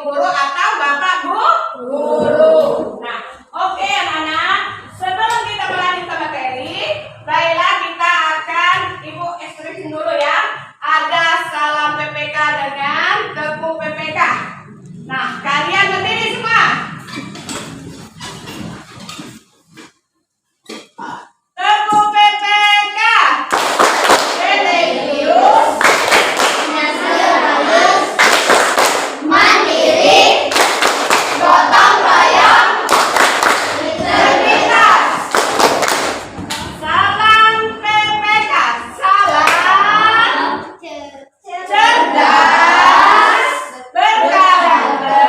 guru atau bapak guru. Nah, oke anak-anak, sebelum kita melanjutkan materi, baiklah kita akan ibu ekspresi dulu ya. Ada salam PPK dengan tepuk PPK. Nah, kalian berdiri semua. Tepuk PPK. Religius, nasionalis, mandiri, gotong royong, integritas. Salam PPK. Salam cerdas, berkarakter,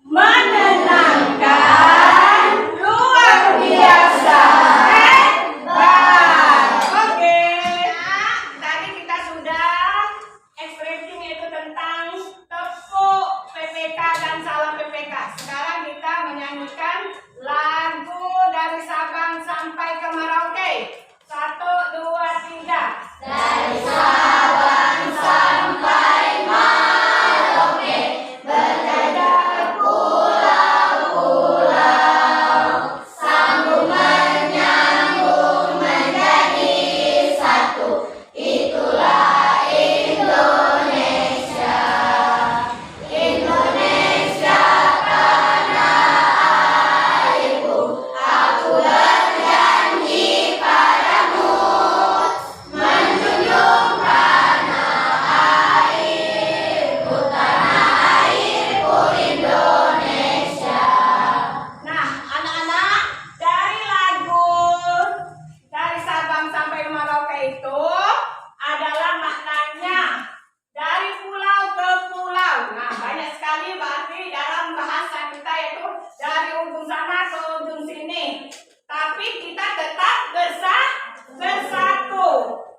menyenangkan, luar biasa, hebat. Oke. Tadi kita sudah expressing yaitu tentang tepuk PPK dan salam PPK. Sekarang kita menyanyikan lagu dari Sabang sampai ke Merauke. 1, 2, 3. Dari Sabang sampai Merauke, berjajar pulau-pulau, sambung menyambung menjadi satu. Itulah Indonesia. Indonesia tanah airku. Aku berjanji padamu, menjunjung tanah airku Indonesia. Nah, anak-anak, dari lagu dari Sabang sampai Merauke itu adalah maknanya dari pulau ke pulau. Nah, banyak sekali berarti dalam bahasa kita itu dari ujung sana ke ujung sini. Tapi kita tetap bersatu.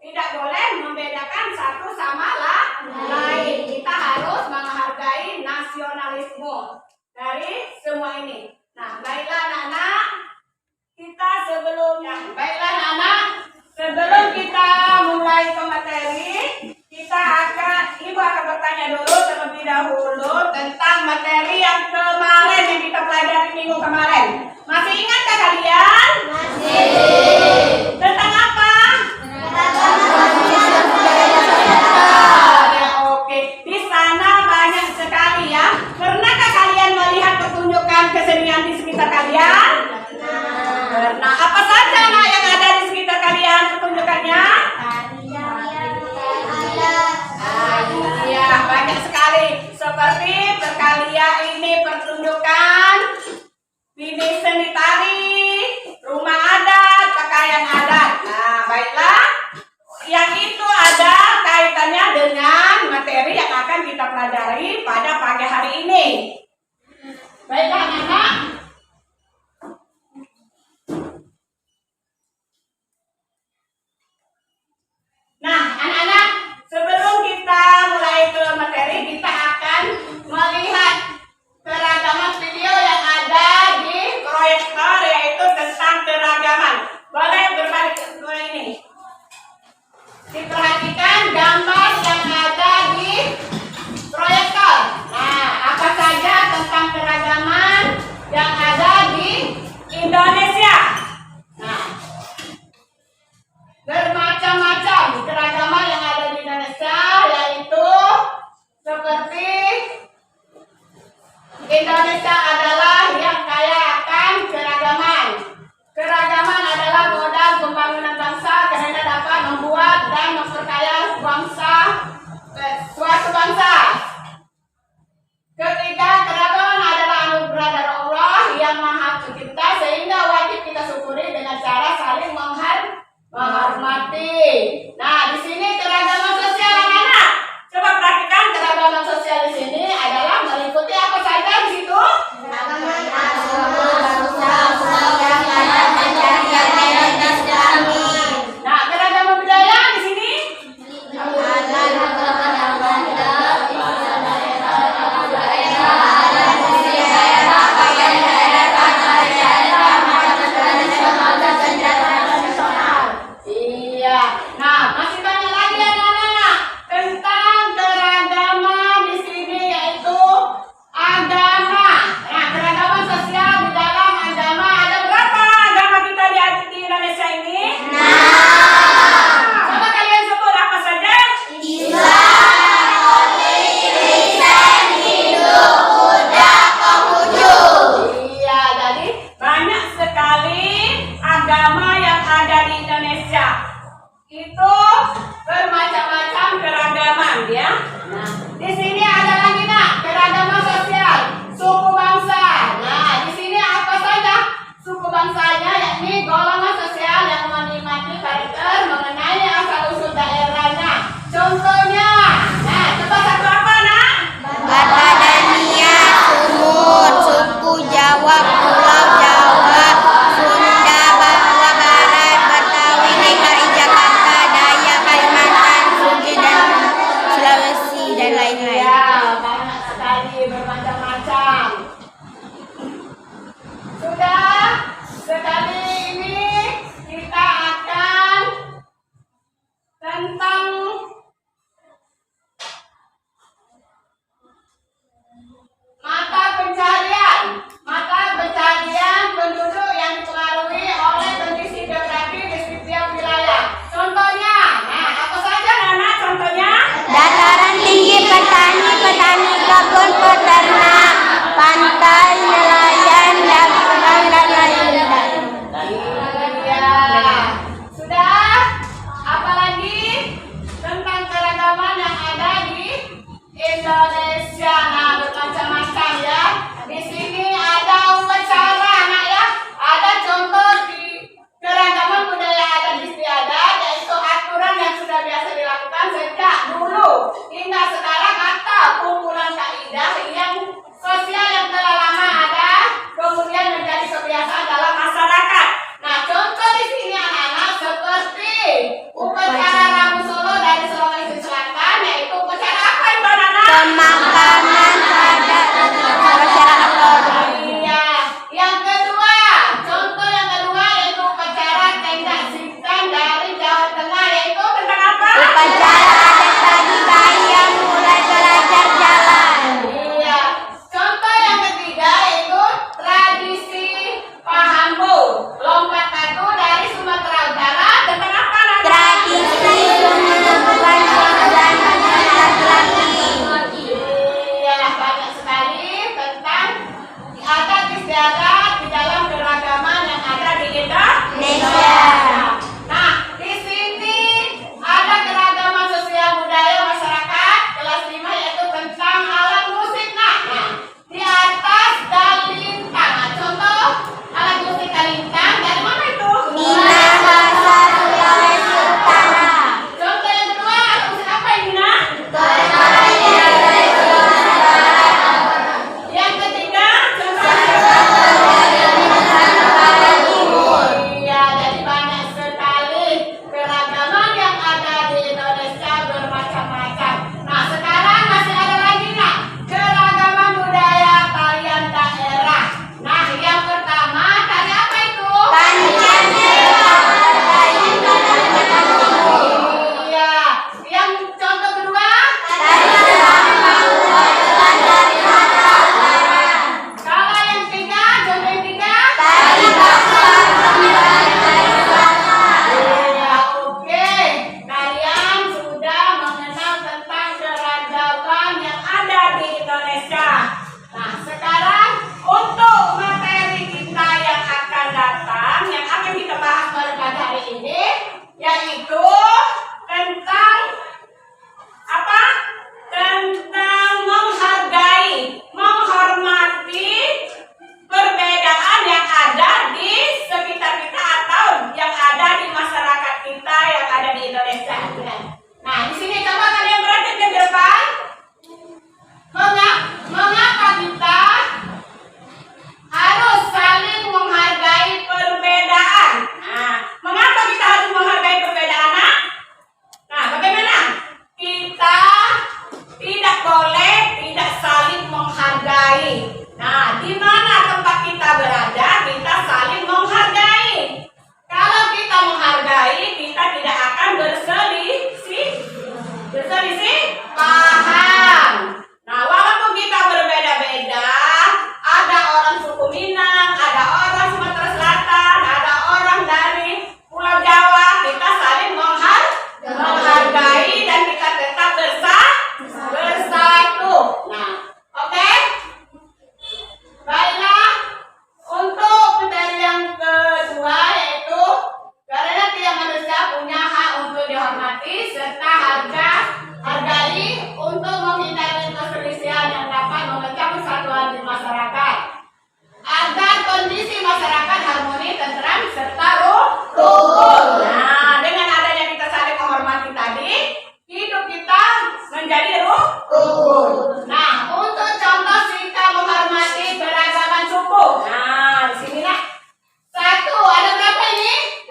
Tidak boleh membedakan satu sama lain. Kita harus menghargai nasionalisme dari semua ini. Nah, baiklah anak-anak, sebelum kita mulai ke materi, Ibu akan bertanya dulu terlebih dahulu tentang materi yang kemarin yang kita pelajari minggu kemarin. Masih ingatkah kalian? Masih. Tentang apa? Ya, oke. Di sana banyak sekali ya. Pernahkah kalian melihat pertunjukan kesenian di sekitar kalian? Nah, apa saja anak yang ada di sekitar kalian pertunjukannya? Iya, banyak sekali. Seperti Berkalia ini pertunjukan ini seni tari, rumah adat, pakaian adat. Nah, baiklah. Yang itu ada kaitannya dengan materi yang akan kita pelajari pada pagi hari ini. Baiklah anak-anak. Nah, anak-anak, sebelum kita mulai ke materi, kita akan melihat keragaman video yang ada di proyektor, yaitu tentang keragaman. Boleh berbalik ke ini. Diperhatikan gambar yang ada di proyektor. Nah, apa saja tentang keragaman yang ada di Indonesia? Nah, bermacam-macam keragaman yang ada di Indonesia, yaitu seperti Indonesia adalah yang kaya akan keragaman. Keragaman adalah modal pembangunan bangsa karena dapat membuat dan memperkaya suatu bangsa. Ketiga, keragaman adalah anugerah dari Allah yang Maha Pencipta, sehingga wajib kita syukuri dengan cara saling menghormati. Nah, di sini keragaman sosial anak-anak. Coba perhatikan keragaman sosial di sini adalah meliputi apa saja di situ? Keragaman Nah, keragaman budaya di sini? agama yang ada di Indonesia. Itu bermacam-macam keragaman ya. Nah, di sini ada lagi nak keragaman sosial, suku bangsa. Nah, di sini apa saja suku bangsanya, yakni golongan sosial yang menikmati karakter mengenai asal-usul daerahnya. Contohnya, nah coba satu apa nak? Batadania, Sumut, suku Jawa, Pulau Jawa, Sunda, Bawah Barat, Betawi, DKI Jakarta, Dayak, Kalimantan, Sugih, dan Sulawesi, dan lain-lain. Ya, banyak sekali bermacam-macam. Sudah, sekali ini kita akan tentang mata pencarian penduduk yang dipengaruhi oleh kondisi geografi di setiap wilayah. Contohnya, nah apa saja Nana contohnya? Dataran tinggi, petani, petani kebun, peternak, pantai, nelayan, dagang, dan lain-lain. Iya. Sudah? Apalagi tentang keragaman yang ada di Indonesia. Nah, bermacam-macam ya. Di sini ada upacara, anak ya. Ada contoh di keragaman budaya adat istiadat, yaitu aturan yang sudah biasa dilakukan sejak dulu hingga sekarang atau kumpulan kaidah yang sosial yang telah lama ada, kemudian menjadi kebiasaan dalam masyarakat. Nah, contoh di sini anak-anak seperti upacara Rabu Solo dari Sulawesi Selatan, yaitu upacara apa itu anak-anak? Pemakaman adat masyarakat Toraja. Iya. Yang kedua, contoh yang kedua yaitu upacara Tenda Sitan dari Jawa Tengah, yaitu tentang apa? Upacara adat pagi bayi yang mulai belajar jalan. Iya. Contoh yang ketiga yaitu tradisi Pahambu, lompat batu dari Sumatera Utara, tentang apa Nana? Tradisi menemukan dan laki-laki. Iya, banyak sekali tentang adat istiadat di dalam keragaman yang ada di Indonesia. Nah, di sini ada keragaman sosial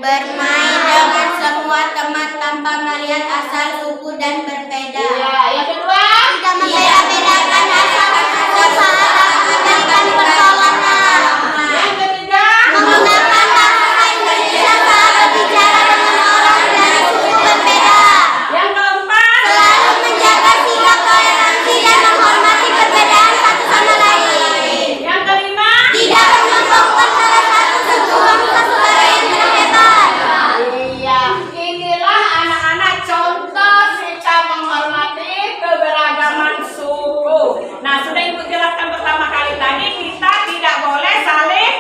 Bermain dengan semua teman tanpa melihat asal suku dan berbeda. Iya, yang kedua. Tidak membeda-bedakan asal suku saat mengadakan pertolongan. Yang ketiga. Menggunakan bahasa Indonesia saat berbicara dengan orang dari suku berbeda. Yang keempat. Selalu menjaga sikap toleransi dan menghormati perbedaan satu sama lain. Yang kelima. Tidak menyombongkan salah satu suku bangsa saudara yang terhebat. Iya, inilah anak-anak contoh sikap menghormati keberagaman suku. Nah, sudah Ibu jelaskan pertama kali tadi, kita tidak boleh saling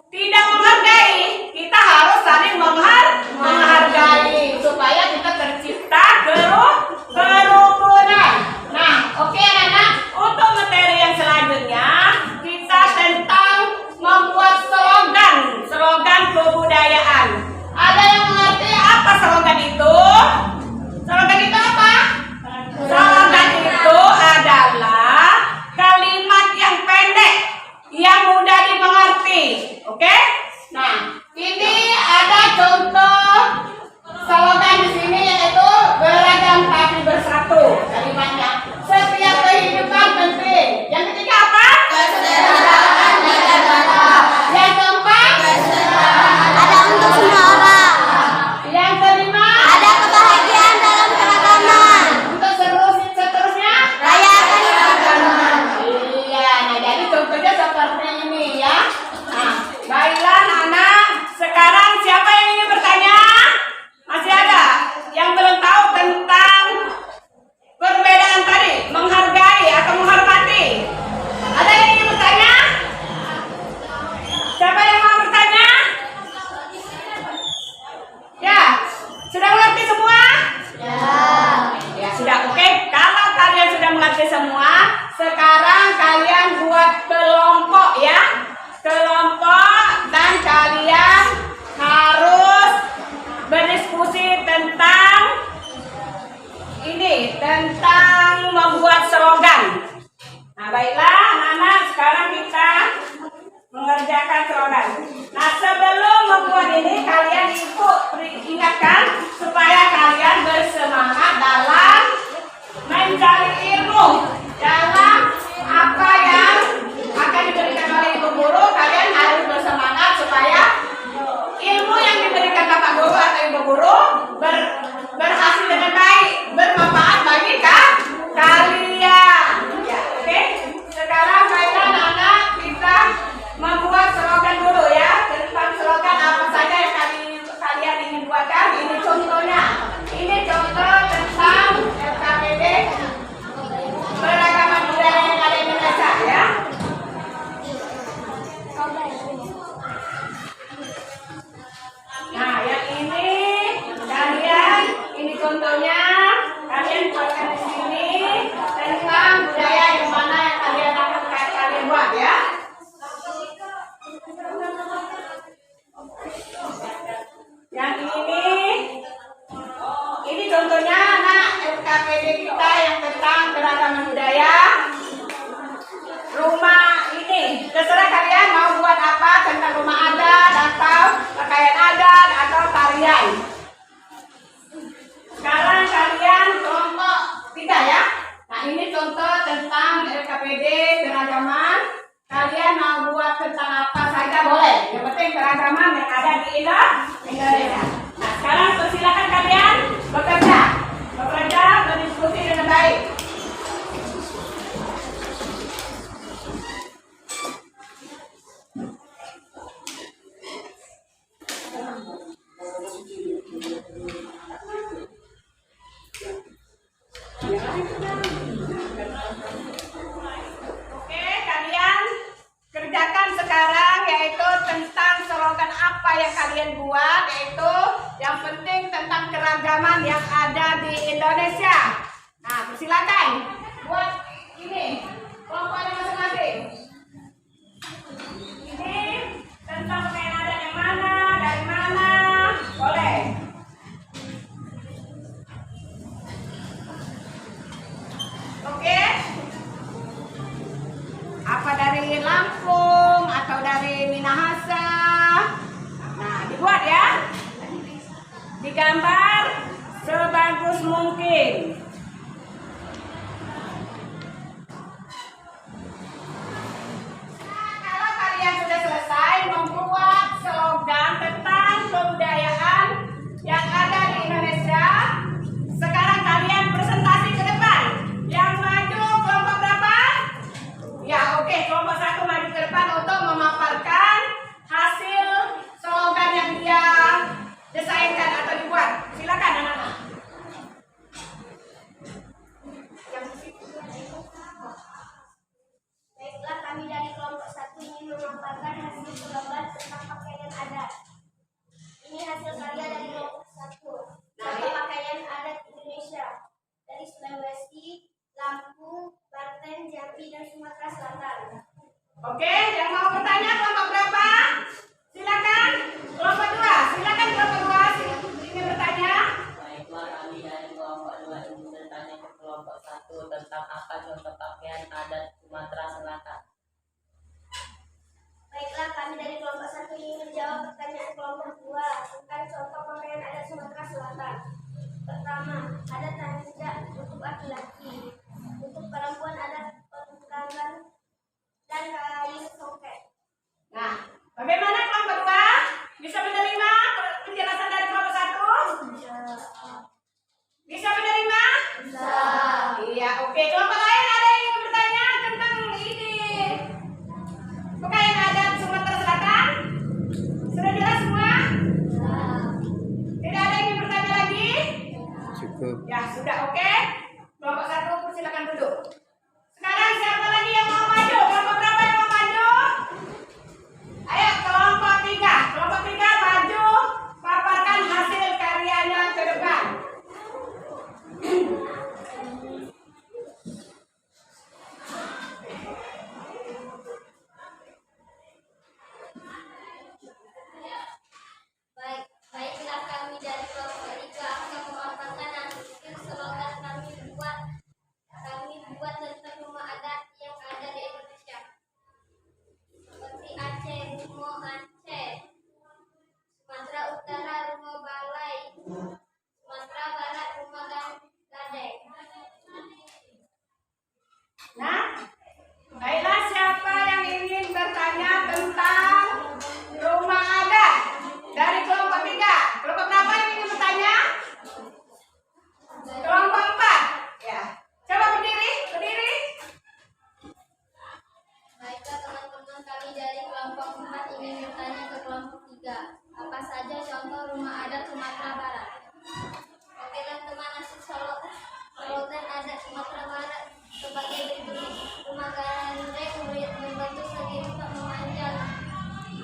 tidak menghargai. Kita harus saling menghargai supaya kita tercipta kerukunan. Nah, oke anak-anak, untuk materi yang selanjutnya kita tentang membuat slogan kebudayaan. Ada yang mengerti apa slogan itu? Slogan itu apa? Slogan itu adalah kalimat yang pendek, yang mudah dimengerti. Oke? Nah, ini ada contoh slogan di sini yaitu beragam tapi bersatu. Kalimatnya setiap kehidupan penting. Yang ketiga apa? Kesetaraan tidak batas. Yang keempat? Ada untuk semua orang. Yang kelima? Ada kebahagiaan dalam keragaman. Untuk seterusnya? Rayakan keragaman. Iya, nah jadi contohnya seperti ini ya. Nah, baiklah anak-anak, sekarang siapa yang ingin bertanya? Masih ada yang belum tahu tentang perbedaan tadi, menghargai atau menghormati? Ada yang ingin bertanya? Siapa yang mau bertanya? Ya, sudah mengerti semua? Ya sudah, oke. Kalau kalian sudah mengerti semua, sekarang kalian buat kelompok ya. Kelompok dan kalian harus berdiskusi tentang ini, tentang membuat slogan. Nah, baiklah anak-anak, sekarang kita mengerjakan slogan. Nah, sebelum membuat ini kalian ikut ingatkan supaya kalian bersemangat dalam mencari ilmu dalam apa yang akan diberikan oleh ibu guru. Kalian harus bersemangat supaya ilmu yang diberikan bapak guru atau ibu guru berhasil dengan baik, bermanfaat bagi kalian. Ya, oke. Sekarang baiklah anak-anak, kita membuat slogan dulu ya. Tentang slogan apa saja yang kalian ingin buatkan. Ini contohnya. Ini contoh tentang LKPD beragama budaya yang ada di Indonesia ya. Nah, yang ini kalian, ini contohnya kalian buatkan di sini tentang budaya yang mana yang kalian akan kalian buat ya. Yang ini contohnya anak LKPD kita yang tentang keragaman budaya. Rumah ini, terserah kalian mau buat apa tentang rumah adat atau pakaian adat atau tarian. Sekarang kalian kelompok 3 ya. Nah, ini contoh tentang LKPD keragaman. Kalian mau buat tentang apa saja boleh. Yang penting keragaman yang ada di Indonesia. Nah, sekarang persilakan kalian bekerja, berdiskusi dengan baik. Oke, kalian kerjakan sekarang yaitu tentang slogan apa yang kalian buat, yaitu yang penting tentang keragaman yang ada di Indonesia. Nah, silakan buat ini kelompoknya masing-masing. Ini tentang pakaian adat yang mana, dari mana, boleh. Oke. Apa dari Lampung atau dari Minahasa? Nah, dibuat ya. digambar sebagus mungkin. Kalau kalian sudah selesai membuat slogan tentang kebudayaan yang ada di Indonesia, sekarang kalian presentasi ke depan. Yang maju kelompok berapa? Ya, oke, kelompok 1 maju ke depan untuk memaparkan hasil slogan yang dia desainkan atau dibuat. Silakan anak-anak. Baiklah, kami dari kelompok 1 ingin memaparkan hasil slogan tentang pakaian adat. Ini hasil karya dari kelompok 1. Contoh pakaian adat Indonesia dari Sulawesi, Lampung, Banten, Jambi, dan Sumatera Selatan. Oke, yang mau bertanya kelompok berapa? Silakan. Kelompok 2, silakan kelompok 2 ingin bertanya. Baiklah, kami dari kelompok 2 ingin bertanya ke kelompok 1 tentang apa contoh pakaian adat Sumatera Selatan. Baiklah, kami dari kelompok 1 ingin menjawab pertanyaan kelompok 2 tentang contoh pakaian adat Sumatera Selatan. Pertama, adat tanjak untuk laki-laki. Untuk perempuan ada penggangan dan kain songket. Nah, bagaimana kelompok 2? Bisa menerima penjelasan dari kelompok 1? Bisa menerima? Bisa. Iya, oke. Kelompok lain ada yang ingin bertanya tentang ini pakaian adat Sumatera Selatan? Sudah jelas semua? Tidak ada yang ingin bertanya lagi? Cukup. Ya, sudah oke. Kelompok 1 silakan duduk. Sekarang siapa lagi yang mau maju? Kelompok berapa yang mau maju? Ayo kelompok 3. Kelompok 3 maju, paparkan hasil karyanya ke depan. Baiklah, kami dari kelompok 3 akan memaparkan hasil slogan kami buat tentang rumah adat yang ada di Indonesia. Seperti Aceh, Rumo Aceh, Sumatera Utara, Rumah Balai, Sumatera Barat, Rumah Gadeng. Nah, baiklah siapa yang ingin bertanya tentang rumah adat dari kelompok 3? Kelompok berapa yang ingin bertanya? Kelompok 4. Ya. Coba berdiri, berdiri. Baiklah teman-teman, kami dari kelompok 4 ingin bertanya ke kelompok 3. Apa saja contoh rumah adat Sumatera Barat? Oke teman-teman, hasil slogan adat Sumatera Barat sebagai berikut. Rumah gandeng membentuk segi rumput memanjang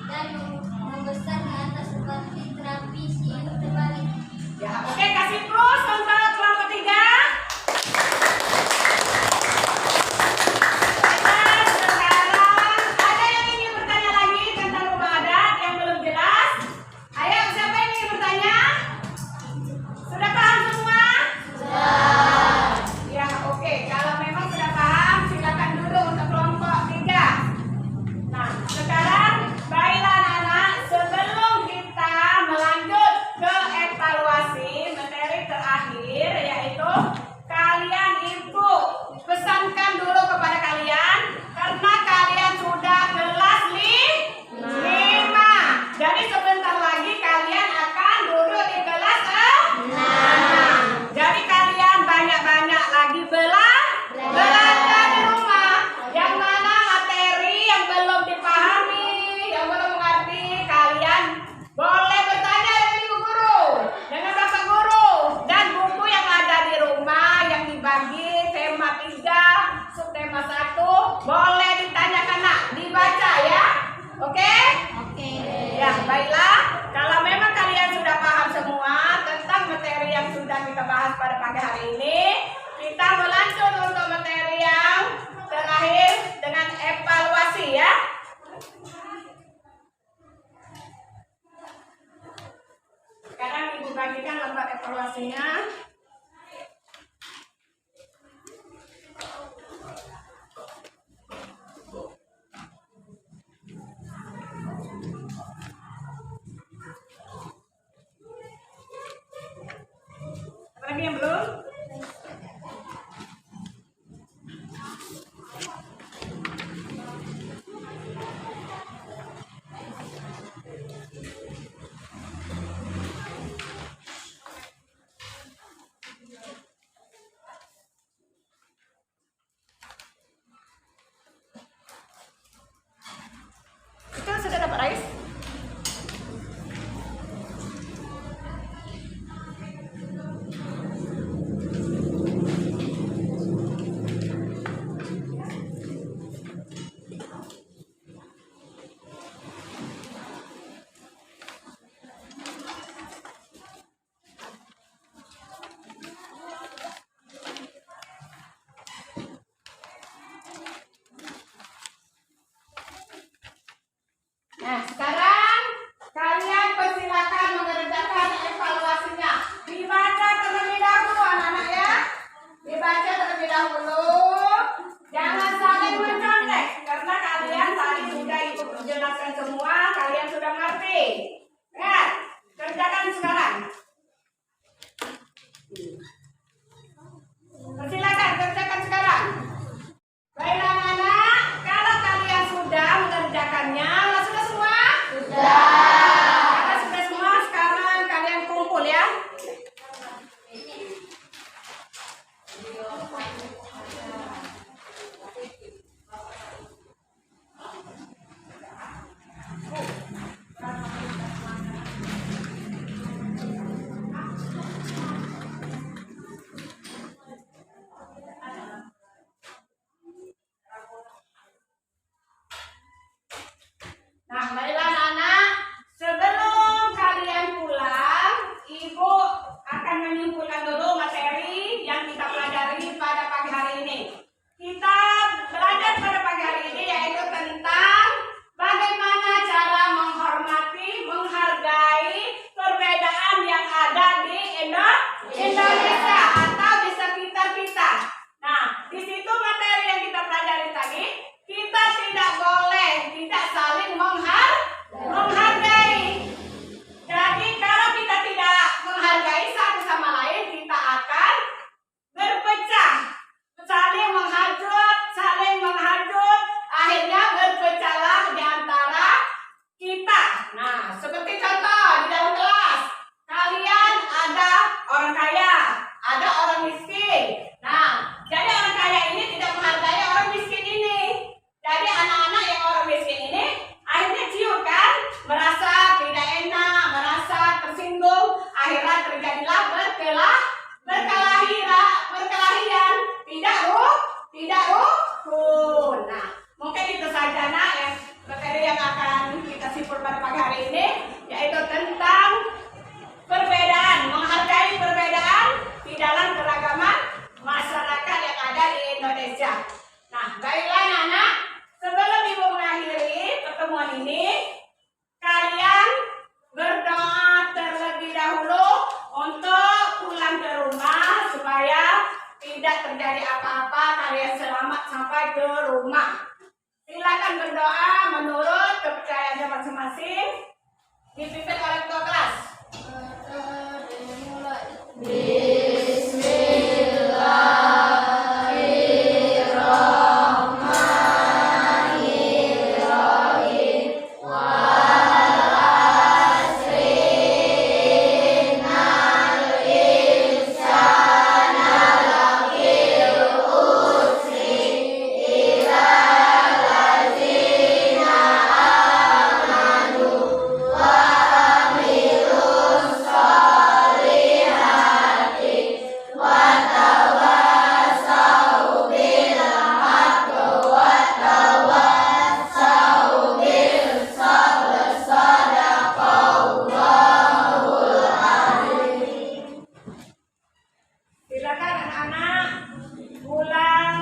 dan membesar ke atas seperti terapi siung terbalik. Ya, oke, kasih plus untuk kelompok 3. Baiklah, sekarang ada yang ingin bertanya lagi tentang rumah adat yang belum jelas? Ayo, siapa yang ingin bertanya? Sudah paham semua? Sudah. Ya, oke. Kalau memang sudah paham, silakan duduk untuk kelompok 3. Nah, sekarang baiklah anak-anak, sebelum kita melanjut ke evaluasi materi terakhir, yaitu kalian ibu pesankan dulu kepada kalian karena kalian sudah kelas 5. Jadi sebentar lagi kalian akan duduk di kelas 6. Jadi kalian banyak-banyak lagi belajar di rumah. Yang mana materi yang belum dipahami, yang belum mengerti, kalian boleh bertanya dengan ibu guru, dengan bapak guru, dan buku yang ada di rumah yang dibagi tema 3, subtema 1, boleh ditanyakan nak, dibaca ya. Oke? Oke. Ya, baiklah. Kalau memang kalian sudah paham semua tentang materi yang sudah kita bahas pada pagi hari ini, kita melanjut untuk materi yang terakhir dengan evaluasi ya. Sekarang ibu bagikan lembar evaluasinya. lagi yang belum? Itu sudah dapat Rais? Nah, sekarang kalian persilakan mengerjakan evaluasinya. Dibaca terlebih dahulu anak-anak ya. Dibaca terlebih dahulu. Jangan saling mencontek karena kalian tadi sudah ibu jelaskan semua, kalian sudah mengerti. Ingat, kerjakan sekarang. Persilakan kerjakan sekarang. Baiklah anak-anak, kalau kalian sudah mengerjakannya, sudah semua? Sudah. Karena sudah semua, sekarang kalian kumpul ya. Nah, baiklah anak-anak, sebelum kalian pulang, Ibu akan menyimpulkan dulu materi yang kita pelajari pada pagi hari ini. Kita belajar pada pagi hari ini yaitu tentang bagaimana cara menghormati, menghargai perbedaan yang ada di Indonesia atau di sekitar kita. Nah, di situ materi yang kita pelajari tadi, kita tidak boleh tidak saling menghargai. Jadi kalau kita tidak menghargai satu sama lain, kita akan berpecah, saling menghujat, akhirnya berpecahlah di antara kita. Nah, seperti contoh di dalam kelas, kalian ada orang kaya, ada orang miskin. Nah, jadi orang kaya ini tidak menghargai orang miskin ini. Jadi anak-anak yang orang miskin ini akhirnya ciut kan, merasa tidak enak, merasa tersinggung, akhirnya terjadilah berkelahian, tidak rukun. Nah, mungkin itu saja nak yang materi yang akan kita simpul pada pagi hari ini, yaitu tentang perbedaan, menghargai perbedaan di dalam keragaman masyarakat yang ada di Indonesia. Nah, baiklah anak-anak, sebelum Ibu mengakhiri pertemuan ini, kalian berdoa terlebih dahulu untuk pulang ke rumah supaya tidak terjadi apa-apa, kalian selamat sampai ke rumah. Silakan berdoa menurut kepercayaannya masing-masing, dipimpin oleh ketua kelas. Silakan anak-anak pulang